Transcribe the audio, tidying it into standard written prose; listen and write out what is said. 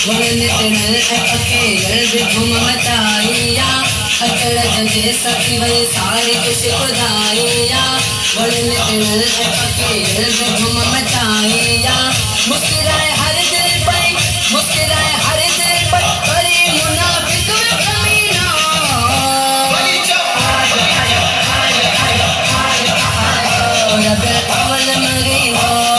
वरन अकेल भी घूम मचाइया अचरज जैसा कि वही सारी कुछ खुदाइया वरन अकेल भी घूम मचाइया मुस्कुराए हर दिल पर मुस्कुराए हर दिल पर करे मुनाफिक में कमीना रब अव्वल मगीना